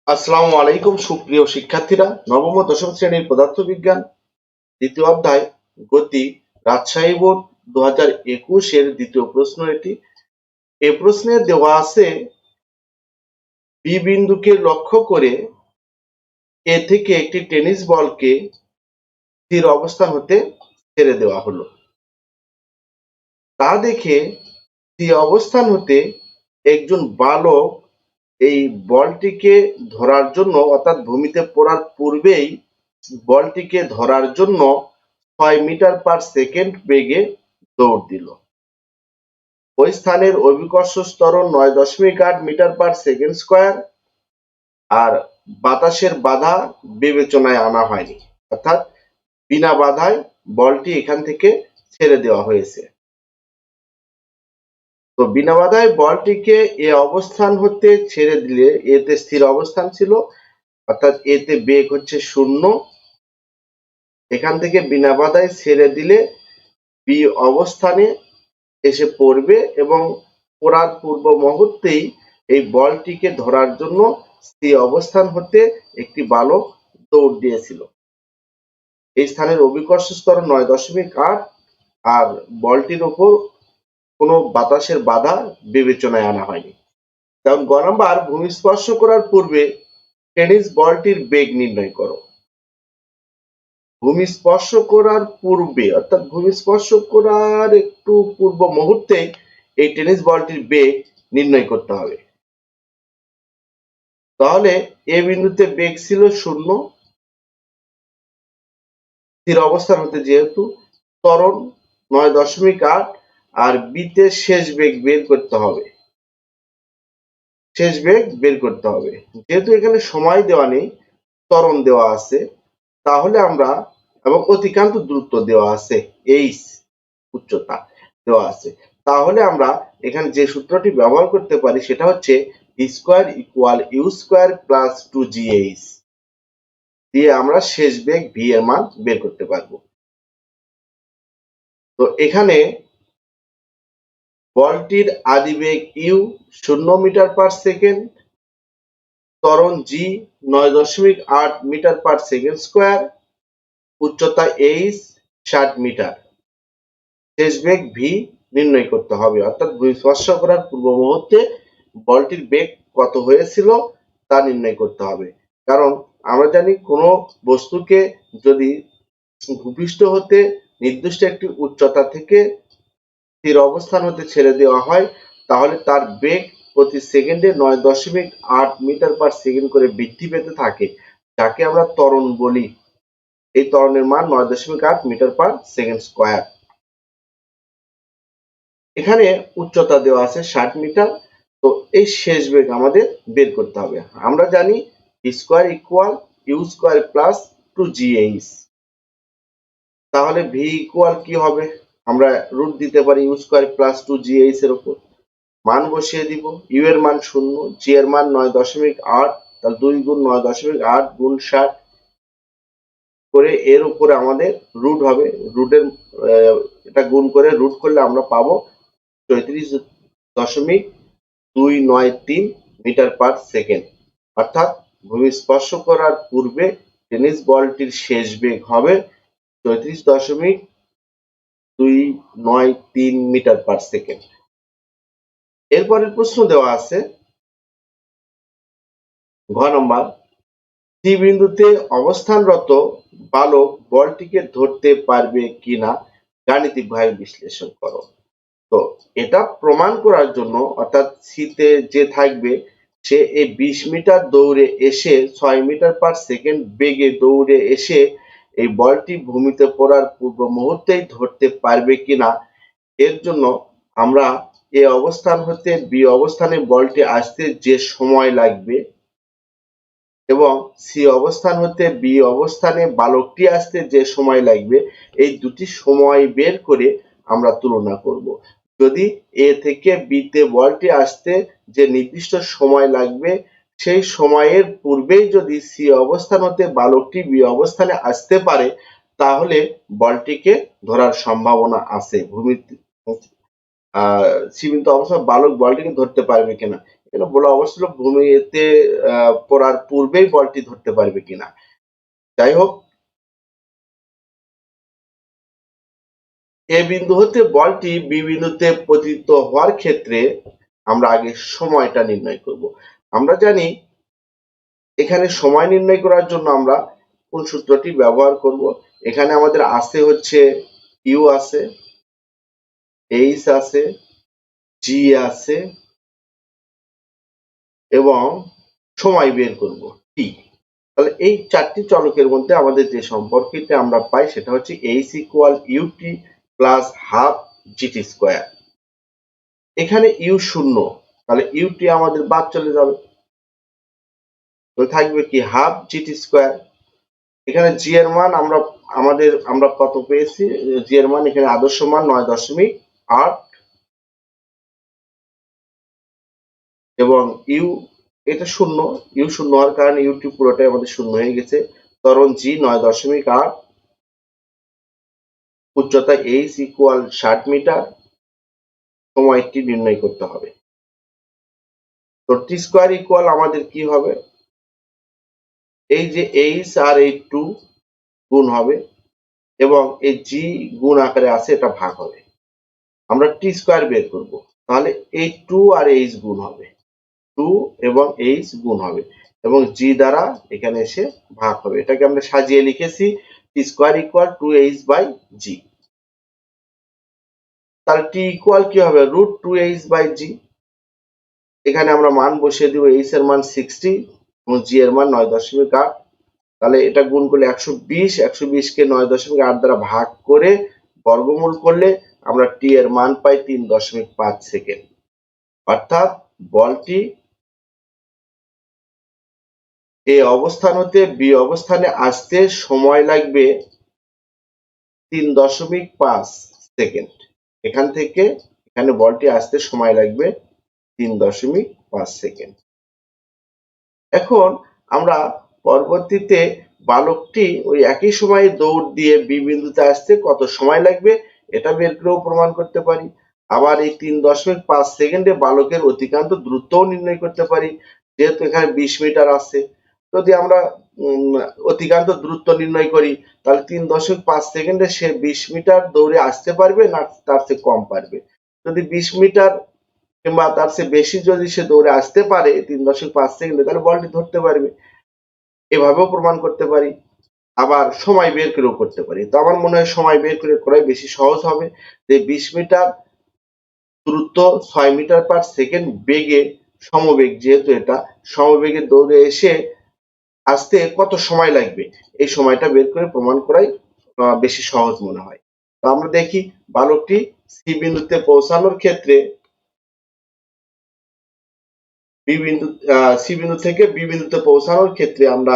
আসসালামু আলাইকুম সুপ্রিয় শিক্ষার্থীরা, নবম ও দশম শ্রেণীর পদার্থবিজ্ঞান দ্বিতীয় অধ্যায় গতি রাজশাহী বোর্ড 2021 এর দ্বিতীয় প্রশ্ন এটি। এ প্রশ্নে দেওয়া আছে বি বিন্দুকে লক্ষ্য করে এ থেকে একটি টেনিস বলকে স্থির অবস্থান হতে ছেড়ে দেওয়া হলো। তা দেখে স্থির অবস্থান হতে একজন বালক এই বলটিকে ধরার জন্য অর্থাৎ ভূমিতে পড়ার পূর্বেই বলটিকে ধরার জন্য 6 মিটার পার সেকেন্ড বেগে দৌড় দিল। ওই স্থানের অভিকর্ষ ত্বরণ 9.8 মিটার পার সেকেন্ড স্কয়ার, আর বাতাসের বাধা বিবেচনায় আনা হয়নি, অর্থাৎ বিনা বাধায় বলটি এখান থেকে ছেড়ে দেওয়া হয়েছে। তো বিনা বাধায় বলটিকে এ অবস্থান হতে ছেড়ে দিলে এতে স্থির অবস্থান ছিল, অর্থাৎ এতে বেগ হচ্ছে 0। এখান থেকে বিনা বাধায় ছেড়ে দিলে বি অবস্থানে এসে পড়বে এবং পড়ার পূর্ব মুহূর্তেই এই বলটিকে ধরার জন্য স্থির অবস্থান হতে একটি বালক দৌড় দিয়েছিল। এই স্থানের অভিকর্ষ ত্বরণ 9.8, আর বলটির উপর কোনো বাতাসের বাধা বিবেচনায় আনা হয়নি। যেমন গ নাম্বার, ভূমি স্পর্শ করার পূর্বে টেনিস বলটির বেগ নির্ণয় করো। ভূমি স্পর্শ করার পূর্বে অর্থাৎ ভূমি স্পর্শ করার একটু পূর্ব মুহূর্তে এই টেনিস বলটির বেগ নির্ণয় করতে হবে। তাহলে এ বিন্দুতে বেগ ছিল 0, স্থির অবস্থান হতে যেহেতু ত্বরণ 9.8, আর বিতে শেষ বেগ বের করতে হবে। যেহেতু এখানে সময় দেওয়া নেই, ত্বরণ দেওয়া আছে, তাহলে আমরা এবং অতিক্রান্ত দূরত্ব দেওয়া আছে, এইচ উচ্চতা দেওয়া আছে, তাহলে আমরা এখানে যে সূত্রটি ব্যবহার করতে পারি সেটা হচ্ছে v square equal u square plus 2gh দিয়ে আমরা শেষ বেগ ভি এর মান বের করতে পারবো। তো এখানে বলটির আদি বেগ ইউ 0 মিটার পার সেকেন্ড, ত্বরণ জি 9.8 মিটার পার সেকেন্ড স্কয়ার, উচ্চতা এইচ 60 মিটার, শেষ বেগ ভি নির্ণয় করতে হবে, অর্থাৎ ভূমি স্পর্শ করার পূর্ব মুহূর্তে বলটির বেগ কত হয়েছিল তা নির্ণয় করতে হবে। কারণ আমরা জানি কোনো বস্তুকে যদি ভূপৃষ্ঠ হতে নির্দিষ্ট একটি উচ্চতা থেকে স্থির অবস্থান হতে ছেড়ে দেওয়া হয়, তাহলে তার বেগ প্রতি সেকেন্ডে 9.8 মিটার পার সেকেন্ড করে বৃদ্ধি পেতে থাকে, যাকে আমরা ত্বরণ বলি। এই ত্বরণের মান 9.8 মিটার পার সেকেন্ড স্কয়ার। এখানে উচ্চতা দেওয়া আছে 60 মিটার। তো এই শেষ বেগ আমাদের বের করতে হবে। আমরা জানি v square equal u square plus 2gh। তাহলে ভি ইকুয়াল কি হবে? আমরা রুট দিতে পারি ইউ স্কয়ার প্লাস 2gh এর উপর, মান বসিয়ে দিব। ইউ এর মান 0, জি এর মান 9.8, তাহলে 2 গুণ 9.8 গুণ 60 করে এর উপরে আমাদের রুট হবে। রুটের এটা গুণ করে রুট করলে আমরা পাবো 34.293 মিটার পার সেকেন্ড। অর্থাৎ ভূমি স্পর্শ করার পূর্বে টেনিস বলটির শেষ বেগ হবে 34.293 মিটার পার সেকেন্ড। এরপরের প্রশ্ন দেওয়া আছে ঘ নম্বর, সি বিন্দুতে অবস্থানরত বালক বলটিকে ধরতে পারবে কিনা গাণিতিকভাবে বিশ্লেষণ করো। তো এটা প্রমাণ করার জন্য, অর্থাৎ সিতে যে থাকবে সে এই 20 মিটার দৌড়ে এসে 6 মিটার পার সেকেন্ড বেগে দৌড়ে এসে এই বলটি ভূমিতে পড়ার পূর্ব মুহূর্তেই ধরতে পারবে কিনা, এর জন্য আমরা এ অবস্থান হতে বি অবস্থানে বলটি আসতে যে সময় লাগবে এবং সি অবস্থান হতে বি অবস্থানে বালকটি আসতে যে সময় লাগবে, এই দুটি সময় বের করে আমরা তুলনা করব। যদি এ থেকে বিতে বলটি আসতে যে নির্দিষ্ট সময় লাগবে সেই সময়ের পূর্বেই যদি সি অবস্থান হতে বালকটি বি অবস্থানে আসতে পারে, তাহলে বলটিকে ধরার সম্ভাবনা আছে। সীমিত অবস্থায় বালক বলটিকে ধরতে পারবে কিনা, এটা বলা অবশ্য ভূমিতে পড়ার পূর্বেই বলটি ধরতে পারবে কিনা। যাই হোক, এ বিন্দু হতে বলটি বি বিন্দুতে পতিত হওয়ার ক্ষেত্রে আমরা আগে সময়টা নির্ণয় করব। আমরা জানি এখানে সময় নির্ণয় করার জন্য আমরা কোন সূত্রটি ব্যবহার করব। এখানে আমাদের আছে হচ্ছে ইউ আছে, এইচ আছে, জি আছে এবং সময় বের করব টি। তাহলে এই চারটি চলকের মধ্যে আমাদের যে সম্পর্কটা আমরা পাই সেটা হচ্ছে h equal u t plus half g t square. এখানে ইউ শূন্য, তাহলে ইউটি আমাদের বাদ চলে যাবে, তো থাকবে কি হাফ জিটি স্কোয়ার। এখানে জি এর মান আমরা কত পেয়েছি, জি এর মান এখানে আদর্শ মান 9.8 এবং ইউ এটা শূন্য, ইউ শূন্য হওয়ার কারণে ইউটি পুরোটাই আমাদের শূন্য হয়ে গেছে। ত্বরণ জি 9.8, উচ্চতা এইচ ইকুয়াল 60 মিটার, সময়টি নির্ণয় করতে হবে। তো টি স্কোয়ার ইকুয়াল আমাদের কি হবে, এই যে এইচ আর এই টু গুণ হবে এবং এই জি গুণ আকারে আছে, এটা ভাগ হবে। আমরা টি স্কোয়ার বের করব, তাহলে এই টু আর এইচ গুণ হবে, টু এবং এইচ গুণ হবে এবং জি দ্বারা এখানে এসে ভাগ হবে। এটাকে আমরা সাজিয়ে লিখেছি T square equal to H by G. তাহলে টি ইকুয়াল কি হবে, root two H by G. এখানে আমরা মান বসিয়ে দিব, এইচ এর মান 60 এবং জি এর মান 9.8। তাহলে এটা গুণ করলে 120, 120 কে 9.8 দ্বারা ভাগ করে বর্গমূল করলে আমরা টি এর মান পাই 3.5 সেকেন্ড। অর্থাৎ বলটি এ অবস্থান হতে বি অবস্থানে আসতে সময় লাগবে 3.5 সেকেন্ড। এখান থেকে এখানে বলটি আসতে সময় লাগবে 3.5 সেকেন্ড। এখন আমরা পরবর্তীতে বালকটি ওই একই সময়ে দৌড় দিয়ে বি বিন্দুতে আসতে কত সময় লাগবে এটা বের করেও প্রমাণ করতে পারি। আবার এই 3.5 সেকেন্ডে বালকের অতিক্রান্ত দূরত্বও নির্ণয় করতে পারি, যেহেতু এখানে 20 মিটার আছে। যদি আমরা অতিক্রান্ত দূরত্ব নির্ণয় করি, তাহলে 3.5 সেকেন্ডে সে 20 মিটার দৌড়ে আসতে পারবে না তার চেয়ে কম পারবে। যদি 20 মিটার কিংবা তার চেয়ে বেশি যদি সে দৌড়ে আসতে পারে 3.5 সেকেন্ডে, তাহলে বলটি ধরতে পারবে। এভাবেও প্রমাণ করতে পারি, আবার সময় বের করেও করতে পারি। তো আমার মনে হয় সময় বের করে করাই বেশি সহজ হবে। যে 20 মিটার দূরত্ব 6 মিটার পার সেকেন্ড বেগে, সমবেগ যেহেতু এটা, সমবেগে দৌড়ে এসে আসতে কত সময় লাগবে এই সময়টা বের করে প্রমাণ করাই বেশি সহজ মনে হয়। তো আমরা দেখি বালকটি সি বিন্দুতে পৌঁছানোর ক্ষেত্রে সি বিন্দু থেকে বি বিন্দুতে পৌঁছানোর ক্ষেত্রে আমরা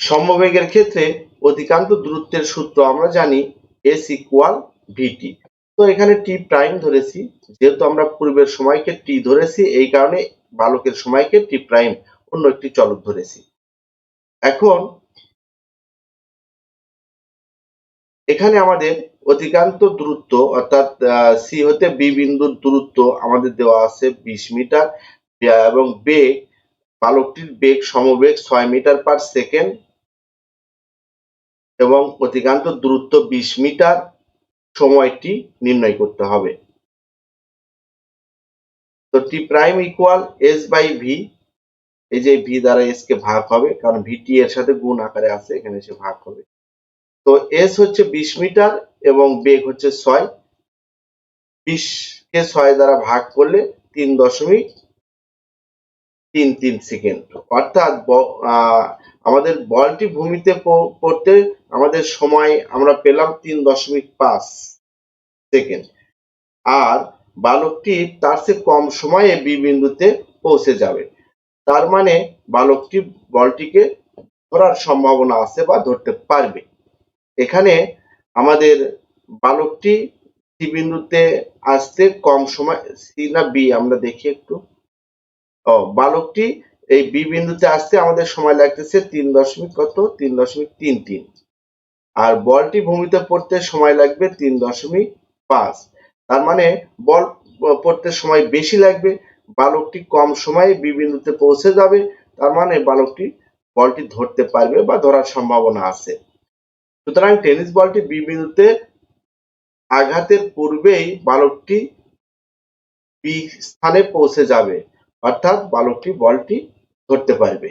সমবেগের ক্ষেত্রে অতিক্রান্ত দূরত্বের সূত্র আমরা জানি এস ইকুয়াল ভিটি। তো এখানে টি প্রাইম ধরেছি, যেহেতু আমরা পূর্বের সময়কে টি ধরেছি এই কারণে বালকের সময়কে টি প্রাইম অন্য একটি চলক ধরেছি। এখন এখানে আমাদের অতিক্রান্ত দূরত্ব অর্থাৎ সি হতে বি বিন্দুর দূরত্ব আমাদের দেওয়া আছে 20 মিটার এবং বেগ, বালকটির বেগ সমবেগ 6 মিটার পার সেকেন্ড এবং অতিক্রান্ত দূরত্ব 20 মিটার, সময়টি নির্ণয় করতে হবে। তো T prime equal S by V, এই যে ভি দ্বারা এস কে ভাগ হবে কারণ ভিটি এর সাথে গুণ আকারে আছে, এখানে এসে ভাগ হবে। তো এস হচ্ছে 20 মিটার এবং বেগ হচ্ছে 6, 20 কে 6 দ্বারা ভাগ করলে 3.33 সেকেন্ড। অর্থাৎ আমাদের বলটি ভূমিতে পড়তে আমাদের সময় আমরা পেলাম 3.5 সেকেন্ড, আর বালকটি তার চেয়ে কম সময়ে বি বিন্দুতে পৌঁছে যাবে। তার মানে বালকটি বলটিকে ধরার সম্ভাবনা আছে বা ধরতে পারবে। এখানে আমাদের বালকটি সি বিন্দুতে আসতে কম সময়, সি না বি আমরা দেখি একটু। বালকটি এই বি বিন্দুতে আসতে আমাদের সময় লাগতেছে 3.33, আর বলটি ভূমিতে পড়তে সময় লাগবে 3.5। তার মানে বল পড়তে সময় বেশি লাগবে, বালকটি কম সময়ে বি বিন্দুতে পৌঁছে যাবে, তার মানে বালকটি বলটি ধরতে পারবে বা ধরার সম্ভাবনা আছে। সুতরাং টেনিস বলটি বি বিন্দুতে আঘাতের পূর্বেই বালকটি বি স্থানে পৌঁছে যাবে, অর্থাৎ বালকটি বলটি ধরতে পারবে।